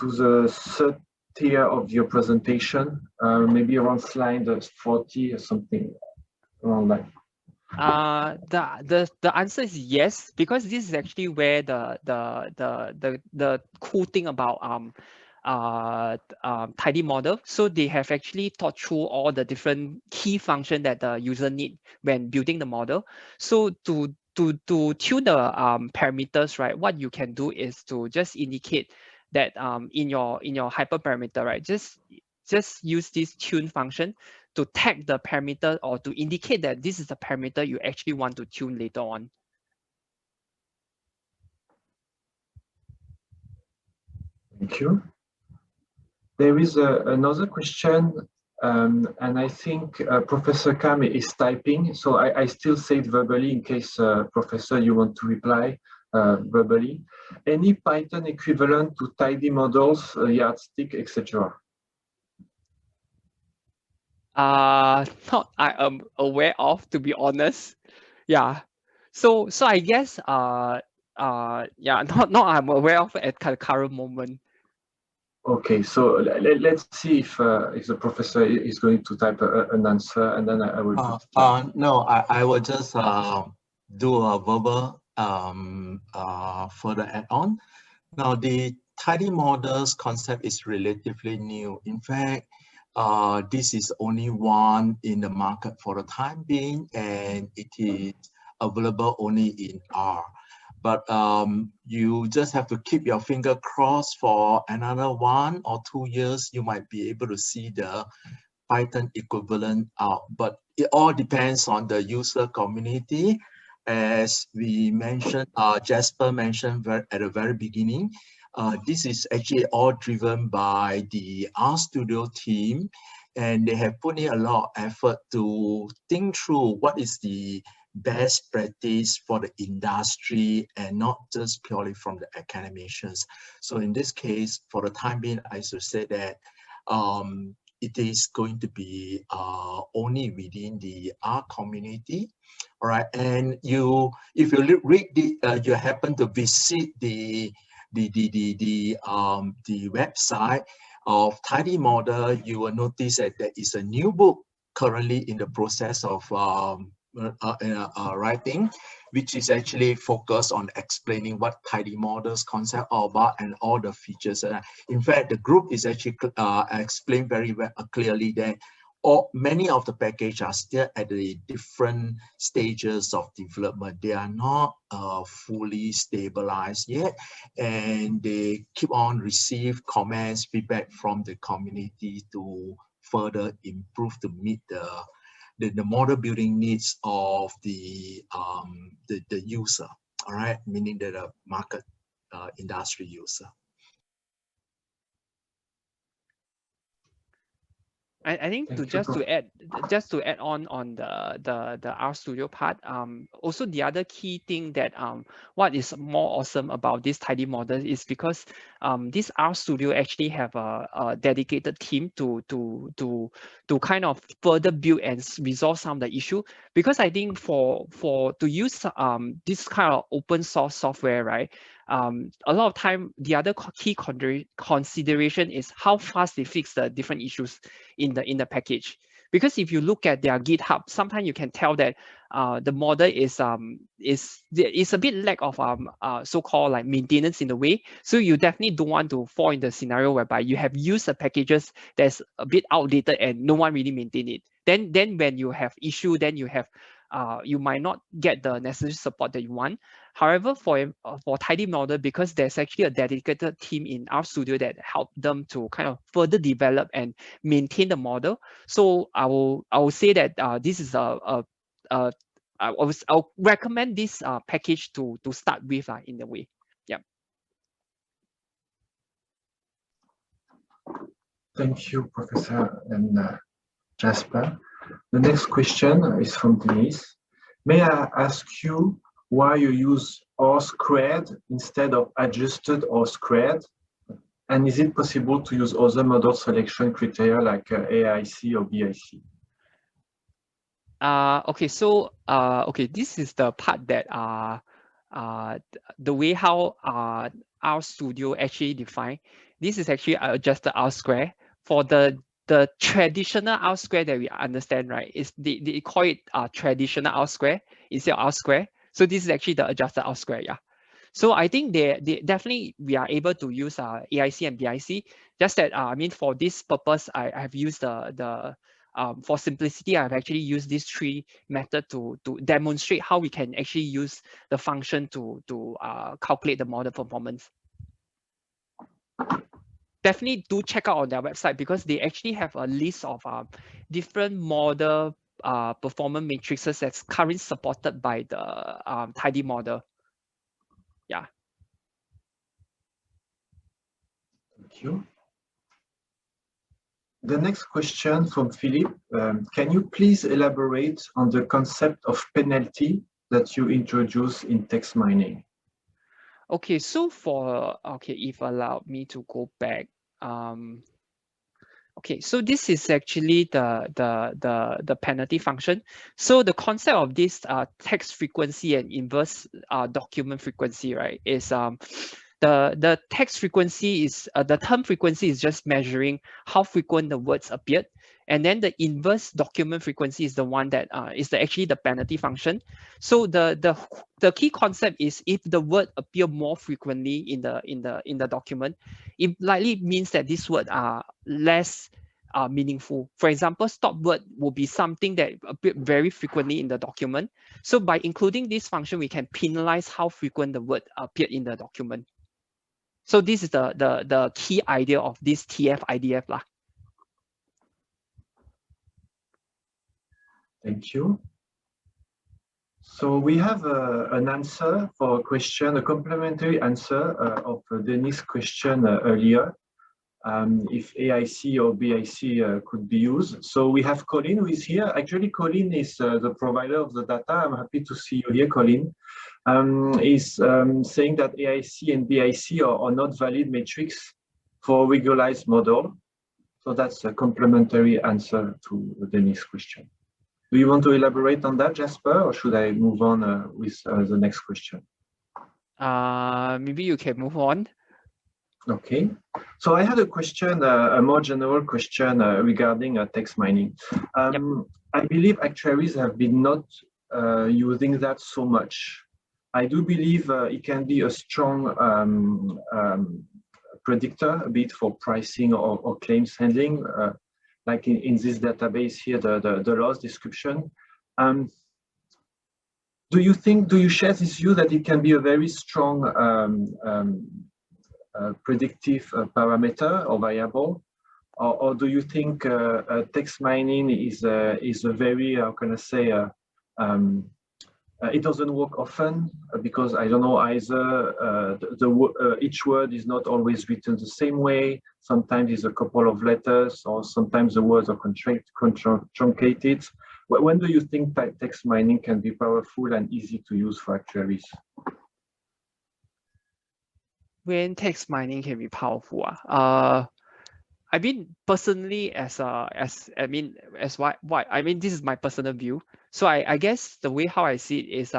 the third tier of your presentation, maybe around slide 40 or something around that. The answer is yes, because this is actually where the cool thing about Tidymodel. So they have actually thought through all the different key functions that the user need when building the model. So to tune the parameters, right, what you can do is to just indicate that in your hyperparameter, right, just use this tune function to tag the parameter, or to indicate that this is the parameter you actually want to tune later on. Thank you. There is another question, and I think Professor Kam is typing, so I still say it verbally in case, Professor, you want to reply verbally. Any Python equivalent to Tidymodels, yardstick, etc.? Not I am aware of, to be honest. Yeah. So I guess yeah, not I'm aware of at the current moment. Okay, so let's see if the professor is going to type an answer, and then I will. No, I will just do a verbal further add-on. Now, the Tidymodels concept is relatively new. In fact, this is only one in the market for the time being, and it is available only in R. But you just have to keep your finger crossed for another 1 or 2 years. You might be able to see the Python equivalent out, but it all depends on the user community. As we mentioned, Jasper mentioned at the very beginning, this is actually all driven by the RStudio team, and they have put in a lot of effort to think through what is the best practice for the industry and not just purely from the academicians. So in this case, for the time being, I should say that it is going to be only within the R community. All right, and if you read you happen to visit the website of Tidymodel, you will notice that there is a new book currently in the process of writing, which is actually focused on explaining what Tidymodels concept are about and all the features. In fact, the group is actually explained very well, clearly that many of the packages are still at the different stages of development. They are not fully stabilized yet, and they keep on receive comments, feedback from the community to further improve to meet the model building needs of the user. All right, meaning the market industry user. I think just to add on the RStudio part, also the other key thing that what is more awesome about this Tidymodel is because this RStudio actually have a dedicated team to kind of further build and resolve some of the issue. Because I think for to use this kind of open source software, right, a lot of time the other key consideration is how fast they fix the different issues in the package. Because if you look at their GitHub, sometimes you can tell that the model is a bit lack of so-called like maintenance in a way. So you definitely don't want to fall in the scenario whereby you have used the packages that's a bit outdated and no one really maintain it. Then when you have issue, then you have you might not get the necessary support that you want. However, for Tidymodel, because there's actually a dedicated team in our studio that help them to kind of further develop and maintain the model. So I will say that this is I'll recommend this package to start with in a way. Yeah. Thank you, Professor and Jasper. The next question is from Denise. May I ask you why you use R squared instead of adjusted R squared? And is it possible to use other model selection criteria like AIC or BIC? Okay, so okay, this is the part that the way how our studio actually define. This is actually adjusted R square. For the traditional R square that we understand, right, is they call it traditional R square instead of R square. So this is actually the adjusted R square, yeah. So I think they definitely we are able to use AIC and BIC. Just that I mean, for this purpose, I have used for simplicity, I've actually used these three methods to demonstrate how we can actually use the function to calculate the model performance. Definitely do check out on their website because they actually have a list of different model performance matrices that's currently supported by the Tidymodel. Yeah. Thank you. The next question from Philip. Can you please elaborate on the concept of penalty that you introduce in text mining? Okay, so if allow me to go back. Okay, so this is actually the penalty function. So the concept of this text frequency and inverse document frequency, right, is the text frequency is the term frequency is just measuring how frequent the words appeared, and then the inverse document frequency is the one that is actually the penalty function. So the key concept is if the word appear more frequently in the document, it likely means that these words are less meaningful. For example, stop word will be something that appear very frequently in the document. So by including this function, we can penalize how frequent the word appeared in the document. So this is the key idea of this TF-IDF lah. Thank you. So we have an answer for a question, a complementary answer of Dennis' question earlier, if AIC or BIC could be used. So we have Colin who is here. Actually, Colin is the provider of the data. I'm happy to see you here, Colin. Is saying that AIC and BIC are not valid metrics for regularized model. So that's a complementary answer to Dennis' question. Do you want to elaborate on that, Jasper, or should I move on with the next question? Maybe you can move on. Okay. So I had a question, a more general question regarding text mining. Yep. I believe actuaries have been not using that so much. I do believe it can be a strong predictor, a bit for pricing or claims handling, like in this database here, the loss description. Do you share this view that it can be a very strong predictive parameter or variable, or do you think text mining is a very, how can I say, it doesn't work often because I don't know either each word is not always written the same way. Sometimes it's a couple of letters, or sometimes the words are truncated. When do you think text mining can be powerful and easy to use for actuaries? When text mining can be powerful, I mean, personally, this is my personal view. So I guess the way how I see it is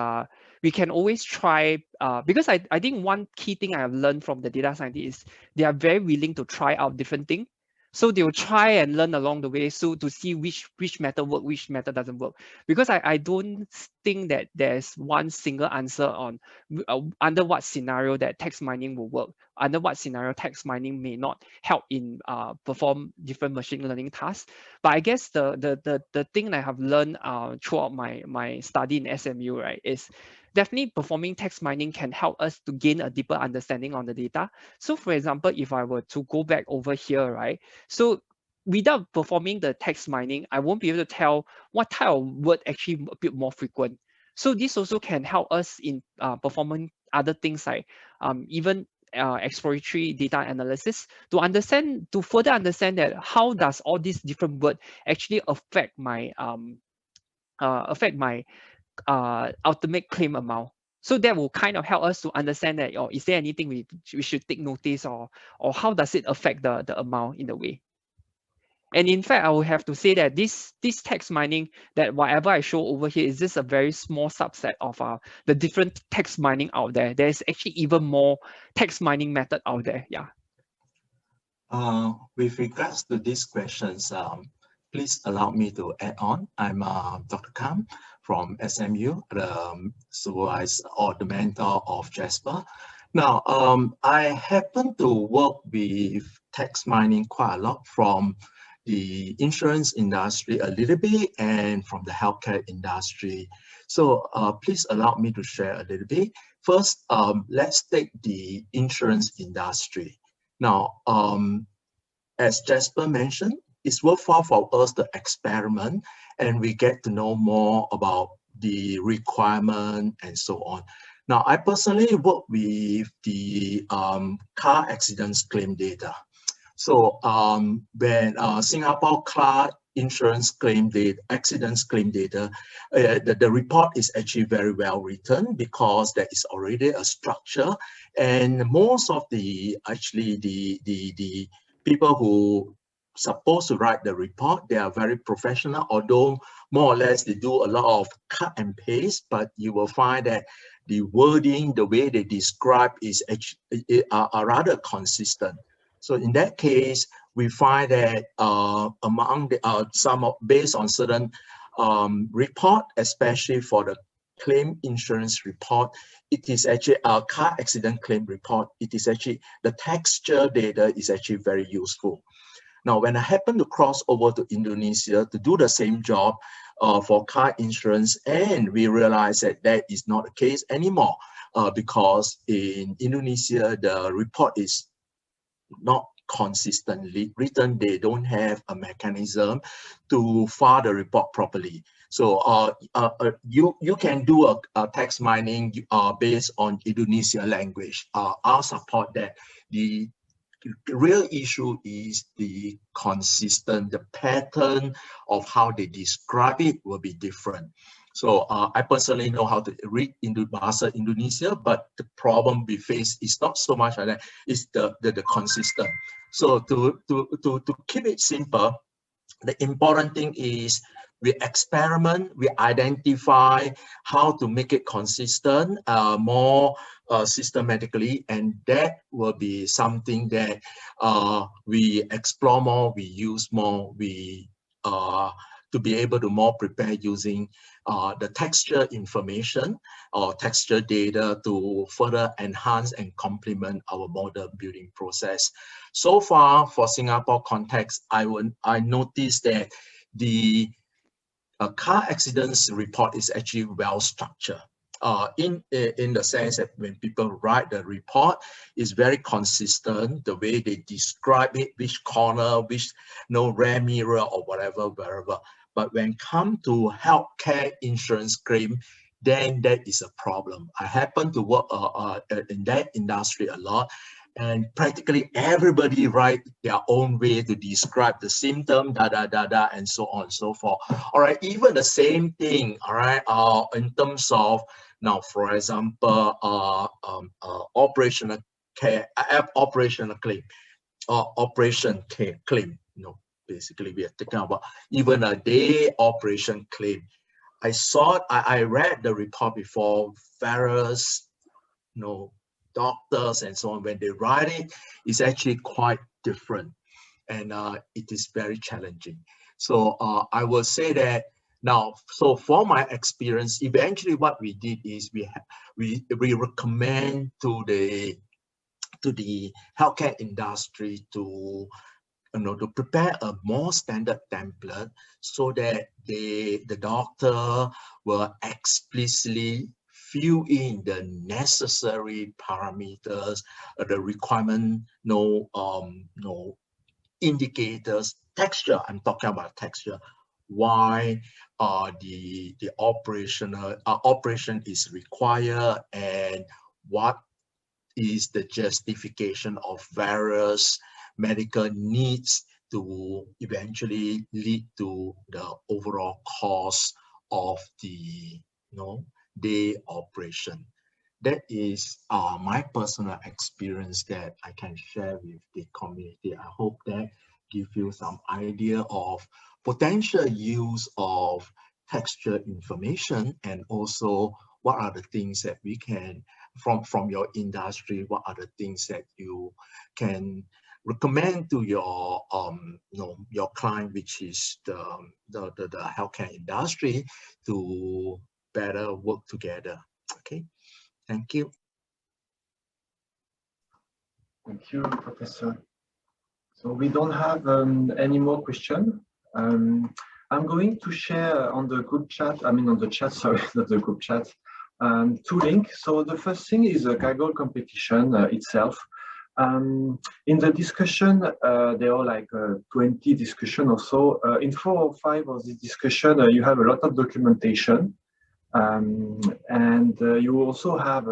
we can always try because I think one key thing I have learned from the data scientists is they are very willing to try out different things. So they will try and learn along the way, so to see which method work, which method doesn't work. Because I don't think that there's one single answer on under what scenario that text mining will work, under what scenario text mining may not help in perform different machine learning tasks. But I guess the thing that I have learned throughout my study in SMU, right, is definitely performing text mining can help us to gain a deeper understanding on the data. So for example, if I were to go back over here, right, so without performing the text mining, I won't be able to tell what type of word actually a bit more frequent. So this also can help us in performing other things like even exploratory data analysis to understand, to further understand that how does all these different words actually affect my ultimate claim amount. So that will kind of help us to understand that, or is there anything we should take notice, or how does it affect the amount in a way. And in fact, I will have to say that this text mining, that whatever I show over here is just a very small subset of the different text mining out there. There's actually even more text mining method out there. Yeah. With regards to these questions, please allow me to add on. I'm Dr. Kam from SMU, the supervisor or the mentor of Jasper. Now, I happen to work with text mining quite a lot from the insurance industry a little bit and from the healthcare industry. So please allow me to share a little bit. First, let's take the insurance industry. Now, as Jasper mentioned, it's worthwhile for us to experiment and we get to know more about the requirement and so on. Now, I personally work with the car accidents claim data. So when Singapore car insurance claim data, accidents claim data, the report is actually very well written because there is already a structure, and most of the people who supposed to write the report, they are very professional, although more or less they do a lot of cut and paste, but you will find that the wording, the way they describe is actually are rather consistent. So in that case, we find that among the based on certain report, especially for the claim insurance report, it is actually a car accident claim report. It is actually the texture data is actually very useful. Now, when I happen to cross over to Indonesia to do the same job for car insurance, and we realize that that is not the case anymore because in Indonesia, the report is not consistently written. They don't have a mechanism to file the report properly. So you can do a text mining based on Indonesia language. I'll support that. The real issue is the pattern of how they describe it will be different. So I personally know how to read into Bahasa Indonesia, but the problem we face is not so much like that, it's the consistent. So to keep it simple, the important thing is we experiment, we identify how to make it consistent, more systematically, and that will be something that we explore more, we use more, we to be able to more prepare using the texture information or texture data to further enhance and complement our model building process. So far, for Singapore context, I noticed that the car accidents report is actually well structured. In the sense that when people write the report, it's very consistent, the way they describe it, which corner, which rear mirror or whatever, wherever. But when come to healthcare insurance claim, then that is a problem. I happen to work in that industry a lot, and practically everybody write their own way to describe the symptom, and so on and so forth. All right, even the same thing, all right, in terms of now, for example, operational care, operational claim, operation claim, basically we are talking about even a day operation claim. I read the report before, various, doctors and so on, when they write it, it's actually quite different. and it is very challenging. So I will say that now, so for my experience, eventually what we did is we recommend to the healthcare industry to to prepare a more standard template so that the doctor will explicitly fill in the necessary parameters, the requirement, indicators, texture. I'm talking about texture. Why the operation is required, and what is the justification of various medical needs to eventually lead to the overall cost of the day operation. That is my personal experience that I can share with the community. I hope that give you some idea of potential use of texture information, and also what are the things that we can from your industry, what are the things that you can recommend to your your client, which is the healthcare industry, to better work together. Okay, thank you. Thank you, Professor. So we don't have any more questions. I'm going to share on the group chat, on the chat, sorry, not the group chat, 2 links. So the first thing is a Kaggle competition itself. In the discussion, there are like 20 discussion or so. In 4 or 5 of this discussion, you have a lot of documentation. And you also have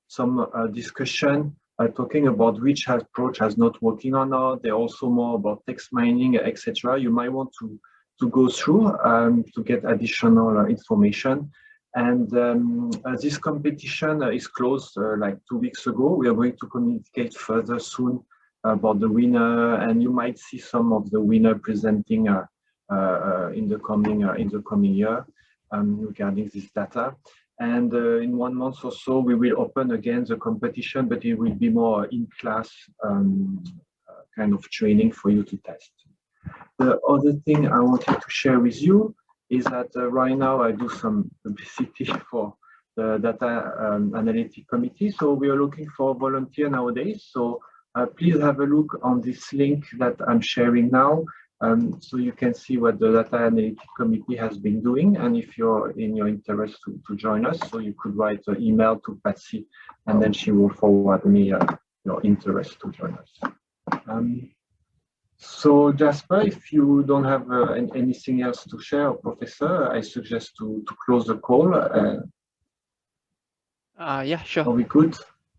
some discussion talking about which approach has not working or not. There are also more about text mining, etc. You might want to go through to get additional information. And this competition is closed like 2 weeks ago. We are going to communicate further soon about the winner, and you might see some of the winner presenting in the coming year regarding this data. And in 1 month or so, we will open again the competition, but it will be more in-class kind of training for you to test. The other thing I wanted to share with you is that right now I do some publicity for the data analytic committee. So we are looking for volunteer nowadays. So please have a look on this link that I'm sharing now. So you can see what the data analytic committee has been doing, and if you're in your interest to join us, so you could write an email to Patsy, and then she will forward me your interest to join us. So Jasper, if you don't have anything else to share, Professor, I suggest to close the call. Yeah, sure. Are we good?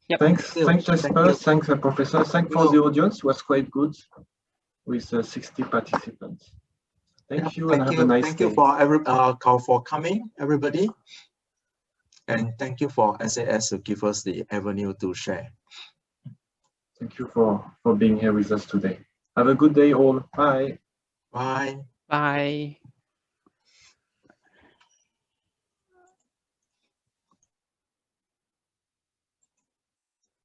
Yep. Thanks, Jasper. Thanks, Professor. Thanks for the audience. It was quite good with 60 participants. Thank you, and have a nice day. Thank you for coming, everybody. And thank you for SAS to give us the avenue to share. Thank you for being here with us today. Have a good day all. Bye. Bye. Bye.